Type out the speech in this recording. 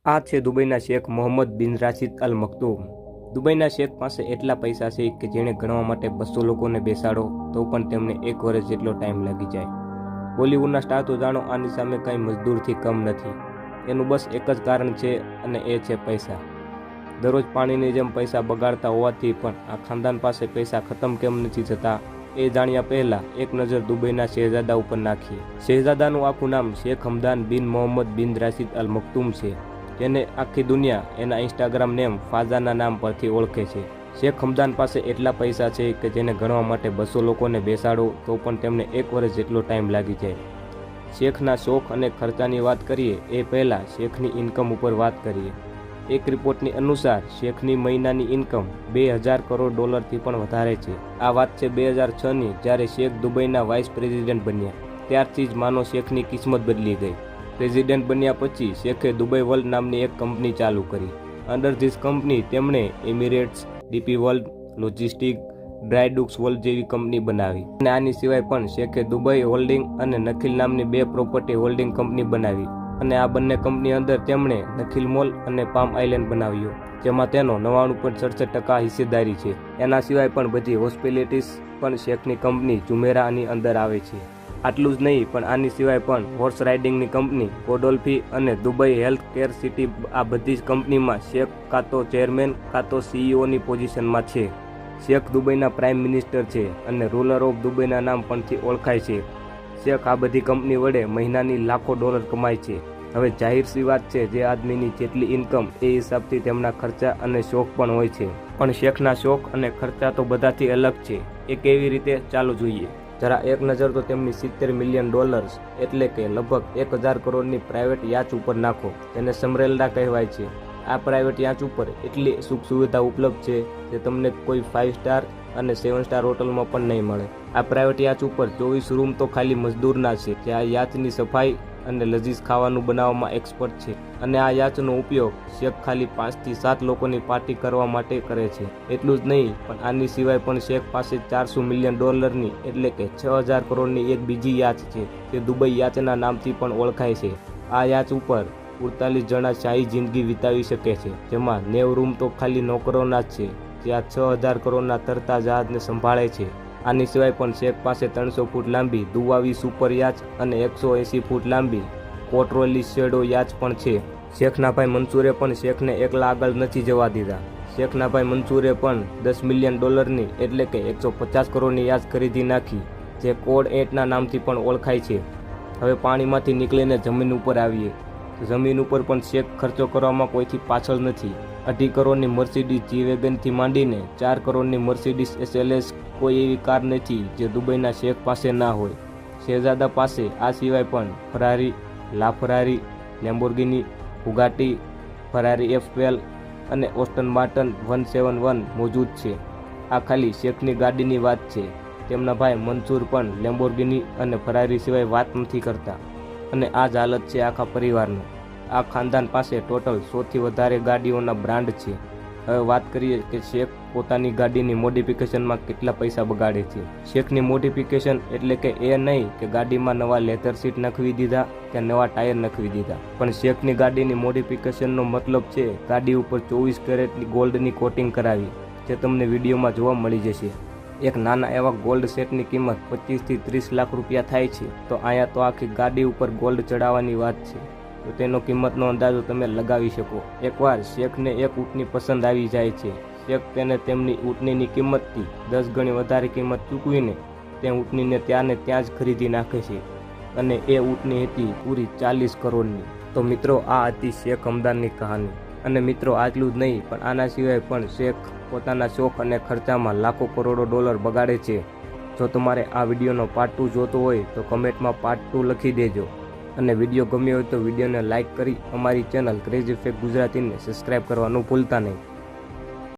આ છે દુબઈના શેખ મોહમ્મદ બિન રાશિદ અલ મખતૂમ। દુબઈના શેખ પાસે એટલા પૈસા છે કે જેણે ગણવા માટે 200 લોકોને બેસાડો તો પણ તેમને 1 વર્ષ જેટલો ટાઈમ લાગી જાય। બોલિવૂડના સ્ટાર તો જાણો આની સામે કંઈ મજદૂરથી કમ નથી। એનું બસ એક જ કારણ છે અને એ છે પૈસા। દરરોજ પાણીની જેમ પૈસા બગાડતા હોવાથી પણ આ ખાનદાન પાસે પૈસા ખતમ કેમ નથી થતા એ જાણ્યા પહેલા એક નજર દુબઈના શહેજાદા ઉપર નાખીએ। શહેજાદાનું આખું નામ શેખ હમદાન બિન મોહમ્મદ બિન રાશિદ અલ મખતૂમ છે, જેને આખી દુનિયા એના ઇન્સ્ટાગ્રામ નેમ ફાઝાના નામ પરથી ઓળખે છે। શેખ હમદાન પાસે એટલા પૈસા છે કે જેને ગણવા માટે 200 લોકોને બેસાડો તો પણ તેમને 1 વર્ષ જેટલો ટાઈમ લાગી જાય। શેખના શોખ અને ખર્ચાની વાત કરીએ એ પહેલાં શેખની ઇન્કમ ઉપર વાત કરીએ। એક રિપોર્ટની અનુસાર શેખની મહિનાની ઇન્કમ $2000 કરોડ પણ વધારે છે। આ વાત છે 2006ની, જ્યારે શેખ દુબઈના વાઇસ પ્રેસિડેન્ટ બન્યા। ત્યારથી જ માનો શેખની કિસ્મત બદલી ગઈ। પ્રેસિડેન્ટ બન્યા પછી શેખે દુબઈ વર્લ્ડ નામની એક કંપની ચાલુ કરી। અંડર ધીસ કંપની તેમણે Emirates, DP world, logistic, Drydocks world જેવી કંપની બનાવી અને આની સિવાય પણ શેખે દુબઈ હોલ્ડિંગ અને નખીલ નામની 2 પ્રોપર્ટી હોલ્ડિંગ કંપની બનાવી અને આ બંને કંપની અંદર તેમણે નખીલ મોલ અને પામ આઇલેન્ડ બનાવ્યો, જેમાં તેનો 99.67% હિસ્સેદારી છે। એના સિવાય પણ બધી હોસ્પિટેલિટીઝ પણ શેખની કંપની જુમેરાની અંદર આવે છે। આટલું જ નહીં પણ આની સિવાય પણ હોર્સ રાઇડિંગની કંપની ગોડોલ્ફી અને દુબઈ હેલ્થ કેર સિટી, આ બધી જ કંપનીમાં શેખ કાં તો ચેરમેન કાં તો સીઈઓની પોઝિશનમાં છે। શેખ દુબઈના પ્રાઇમ મિનિસ્ટર છે અને રૂલર ઓફ દુબઈના નામ પરથી ઓળખાય છે। શેખ આ બધી કંપની વડે મહિનાની લાખો ડોલર કમાય છે। હવે જાહેર સી વાત છે, જે આદમીની જેટલી ઇન્કમ એ હિસાબથી તેમના ખર્ચા અને શોખ પણ હોય છે, પણ શેખના શોખ અને ખર્ચા તો બધાથી અલગ છે। એ કેવી રીતે, ચાલો જોઈએ। જરા એક નજર તો તેમની $70 મિલિયન એટલે કે લગભગ 1000 કરોડની પ્રાઇવેટ યાચ ઉપર નાખો, તેને સમરેલડા કહેવાય છે। આ પ્રાઇવેટ યાચ ઉપર એટલી સુખ સુવિધા ઉપલબ્ધ છે જે તમને કોઈ 5 સ્ટાર અને 7 સ્ટાર હોટલમાં પણ નહીં મળે। આ પ્રાઇવેટ યાચ ઉપર 24 રૂમ તો ખાલી મજદૂરના છે, જે આ યાચની સફાઈ અને લજીઝ ખાવાનું બનાવવામાં એક્સપર્ટ છે અને આ યાચનો ઉપયોગ શેખ ખાલી 5 થી 7 લોકોની પાર્ટી કરવા માટે કરે છે। એટલું જ નહીં પણ આની સિવાય પણ શેખ પાસે $400 મિલિયન એટલે કે 6000 કરોડની એક બીજી યાચ છે, જે દુબઈ યાચના નામથી પણ ઓળખાય છે। આ યાચ ઉપર 48 જણા શાહી જિંદગી વિતાવી શકે છે, જેમાં 90 રૂમ તો ખાલી નોકરોના જ છે, જે આ 6000 કરોડના તરતા જહાજને સંભાળે છે। આની સિવાય પણ શેખ પાસે 300 ફૂટ લાંબી દુવાવી સુપર યાચ અને 180 ફૂટ લાંબી કોટરોલી શેડો યાચ પણ છે। શેખના ભાઈ મંસૂરે પણ શેખને એકલા આગળ નથી જવા દીધા। શેખના ભાઈ મંસૂરે પણ $10 મિલિયન એટલે કે 150 કરોડની યાચ ખરીદી નાખી, જે કોડ 8ના નામથી પણ ઓળખાય છે। હવે પાણીમાંથી નીકળીને જમીન ઉપર આવીએ તો જમીન ઉપર પણ શેખ ખર્ચો કરવામાં કોઈથી પાછળ નથી। 2.5 કરોડની મર્સિડીઝ જી વેગનથી માંડીને 4 કરોડની મર્સિડીઝ SLS કોઈ એવી કાર નથી જે દુબઈના શેખ પાસે ના હોય। શહેજાદા પાસે આ સિવાય પણ ફરારી, લાફરારી, લેમ્બોર્ગિની, બુગાટી, ફરારી F12 અને ઓસ્ટન માર્ટન 171 મોજૂદ છે। આ ખાલી શેખની ગાડીની વાત છે। તેમના ભાઈ મંસૂર પણ લેમ્બોર્ગિની અને ફરારી સિવાય વાત નથી કરતા અને આ જ હાલત છે આખા પરિવારનો। આ ખાનદાન પાસે ટોટલ 100થી વધારે ગાડીઓના બ્રાન્ડ છે। હવે વાત કરીએ કે શેખ પોતાની ગાડીની મોડિફિકેશનમાં કેટલા પૈસા બગાડે છે। શેખની મોડિફિકેશન એટલે કે એ નહીં કે ગાડીમાં નવા લેધર સીટ નખવી દીધા કે નવા ટાયર નખવી દીધા, પણ શેખની ગાડીની મોડિફિકેશનનો મતલબ છે ગાડી ઉપર 24 કેરેટની ગોલ્ડની કોટિંગ કરાવી, જે તમને વિડીયોમાં જોવા મળી જશે। એક નાના એવા ગોલ્ડ સેટની કિંમત 25 થી 30 લાખ રૂપિયા થાય છે, તો અહીંયા તો આખી ગાડી ઉપર ગોલ્ડ ચડાવવાની વાત છે, તો તેનો કિંમતનો અંદાજો તમે લગાવી શકો। એકવાર શેખને એક ઊંટની પસંદ આવી જાય છે, શેખ તેને તેમની ઊંટનીની કિંમતથી 10 ગણી વધારે કિંમત ચૂકવીને તે ઊંટનીને ત્યાંને ત્યાં જ ખરીદી નાખે છે અને એ ઊંટની હતી પૂરી 40 કરોડની। તો મિત્રો, આ હતી શેખ હમદાનની કહાની। અને મિત્રો, આટલું જ નહીં પણ આના સિવાય પણ શેખ પોતાના શોખ અને ખર્ચામાં લાખો કરોડો ડોલર બગાડે છે। જો તમારે આ વિડીયોનો પાર્ટ 2 જોતો હોય તો કમેન્ટમાં પાર્ટ 2 લખી દેજો અને વિડીયો ગમ્યો હોય તો વિડીયોને લાઇક કરી અમારી ચેનલ ક્રેઝી ફેક્ટ ગુજરાતીને સબસ્ક્રાઈબ કરવાનું ભૂલતા નહીં।